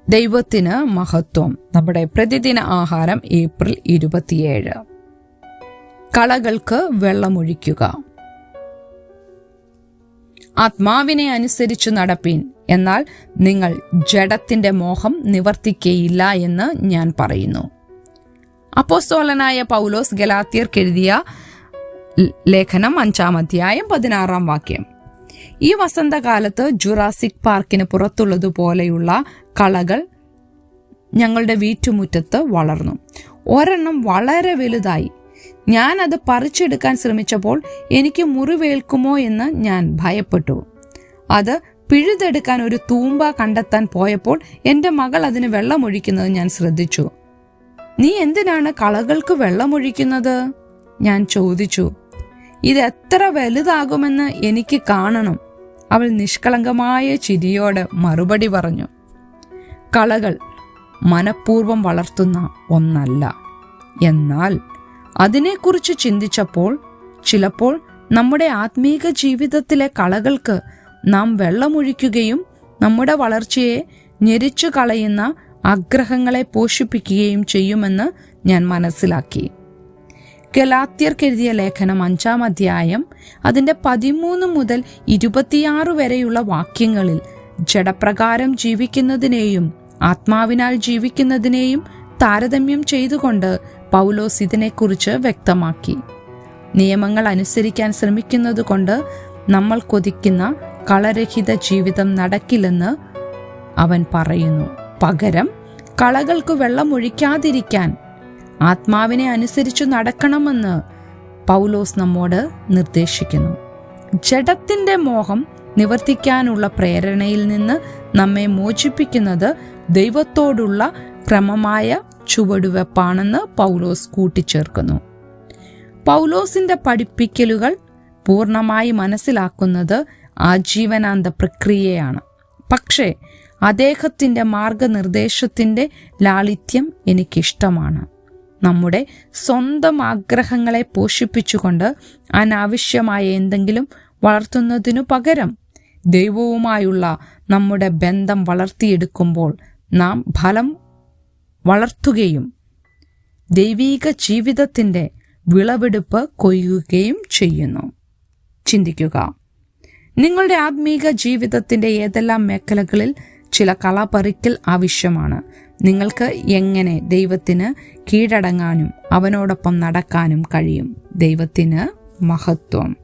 ദൈവത്തിന് മഹത്വം. നമ്മുടെ പ്രതിദിന ആഹാരം ഏപ്രിൽ 27. കളകൾക്ക് വെള്ളമൊഴിക്കുക. ആത്മാവിനെ അനുസരിച്ചു നടപ്പീൻ, എന്നാൽ നിങ്ങൾ ജഡത്തിന്റെ മോഹം നിവർത്തിക്കയില്ല എന്ന് ഞാൻ പറയുന്നു. അപ്പോസ്തലനായ പൗലോസ് ഗലാത്യർക്കെഴുതിയ ലേഖനം 5-ാം അധ്യായം 16-ാം വാക്യം. ഈ വസന്തകാലത്ത് ജുറാസിക് പാർക്കിന് പുറത്തുള്ളതുപോലെയുള്ള കളകൾ ഞങ്ങളുടെ വീട്ടുമുറ്റത്ത് വളർന്നു. ഒരെണ്ണം വളരെ വലുതായി. ഞാൻ അത് പറിച്ചെടുക്കാൻ ശ്രമിച്ചപ്പോൾ എനിക്ക് മുറിവേൽക്കുമോ എന്ന് ഞാൻ ഭയപ്പെട്ടു. അത് പിഴുതെടുക്കാൻ ഒരു തൂമ്പ കണ്ടെത്താൻ പോയപ്പോൾ എൻ്റെ മകൾ അതിന് വെള്ളമൊഴിക്കുന്നത് ഞാൻ ശ്രദ്ധിച്ചു. നീ എന്തിനാണ് കളകൾക്ക് വെള്ളമൊഴിക്കുന്നത്? ഞാൻ ചോദിച്ചു. ഇത് എത്ര വലുതാകുമെന്ന് എനിക്ക് കാണണം. അവൾ നിഷ്കളങ്കമായ ചിരിയോടെ മറുപടി പറഞ്ഞു. കളകൾ മനഃപൂർവ്വം വളർത്തുന്ന ഒന്നല്ല. എന്നാൽ അതിനെക്കുറിച്ച് ചിന്തിച്ചപ്പോൾ ചിലപ്പോൾ നമ്മുടെ ആത്മീക ജീവിതത്തിലെ കളകൾക്ക് നാം വെള്ളമൊഴിക്കുകയും നമ്മുടെ വളർച്ചയെ ഞെരിച്ചു കളയുന്ന ആഗ്രഹങ്ങളെ പോഷിപ്പിക്കുകയും ചെയ്യുമെന്ന് ഞാൻ മനസ്സിലാക്കി. ഗലാത്യർക്കെഴുതിയ ലേഖനം 5-ാം അധ്യായം അതിൻ്റെ 13 മുതൽ 26 വരെയുള്ള വാക്യങ്ങളിൽ ജഡപ്രകാരം ജീവിക്കുന്നതിനെയും ആത്മാവിനാൽ ജീവിക്കുന്നതിനെയും താരതമ്യം ചെയ്തുകൊണ്ട് പൗലോസ് ഇതിനെക്കുറിച്ച് വ്യക്തമാക്കി. നിയമങ്ങൾ അനുസരിക്കാൻ ശ്രമിക്കുന്നത് കൊണ്ട് നമ്മൾ കൊതിക്കുന്ന കളരഹിത ജീവിതം നടക്കില്ലെന്ന് അവൻ പറയുന്നു. പകരം കളകൾക്ക് വെള്ളമൊഴിക്കാതിരിക്കാൻ ആത്മാവിനെ അനുസരിച്ചു നടക്കണമെന്ന് പൗലോസ് നമ്മോട് നിർദ്ദേശിക്കുന്നു. ജഡത്തിന്റെ മോഹം നിവർത്തിക്കാനുള്ള പ്രേരണയിൽ നിന്ന് നമ്മെ മോചിപ്പിക്കുന്നത് ദൈവത്തോടുള്ള ക്രമമായ ചുവടുവെപ്പാണെന്ന് പൗലോസ് കൂട്ടിച്ചേർക്കുന്നു. പൗലോസിന്റെ പഠിപ്പിക്കലുകൾ പൂർണ്ണമായി മനസ്സിലാക്കുന്നത് ആജീവനാന്ത പ്രക്രിയയാണ്. പക്ഷേ അദ്ദേഹത്തിന്റെ മാർഗനിർദ്ദേശത്തിന്റെ ലാളിത്യം എനിക്കിഷ്ടമാണ്. നമ്മുടെ സ്വന്തം ആഗ്രഹങ്ങളെ പോഷിപ്പിച്ചുകൊണ്ട് അനാവശ്യമായ എന്തെങ്കിലും വളർത്തുന്നതിനു പകരം ദൈവവുമായുള്ള നമ്മുടെ ബന്ധം വളർത്തിയെടുക്കുമ്പോൾ നാം ഫലം വളർത്തുകയും ദൈവീക ജീവിതത്തിൻ്റെ വിളവെടുപ്പ് കൊയ്യുകയും ചെയ്യുന്നു. ചിന്തിക്കുക, നിങ്ങളുടെ ആത്മീക ജീവിതത്തിൻ്റെ ഏതെല്ലാം മേഖലകളിൽ ചില കളപറിക്കൽ ആവശ്യമാണ്? നിങ്ങൾക്ക് എങ്ങനെ ദൈവത്തിന് കീഴടങ്ങാനും അവനോടൊപ്പം നടക്കാനും കഴിയും? ദൈവത്തിന് മഹത്വം.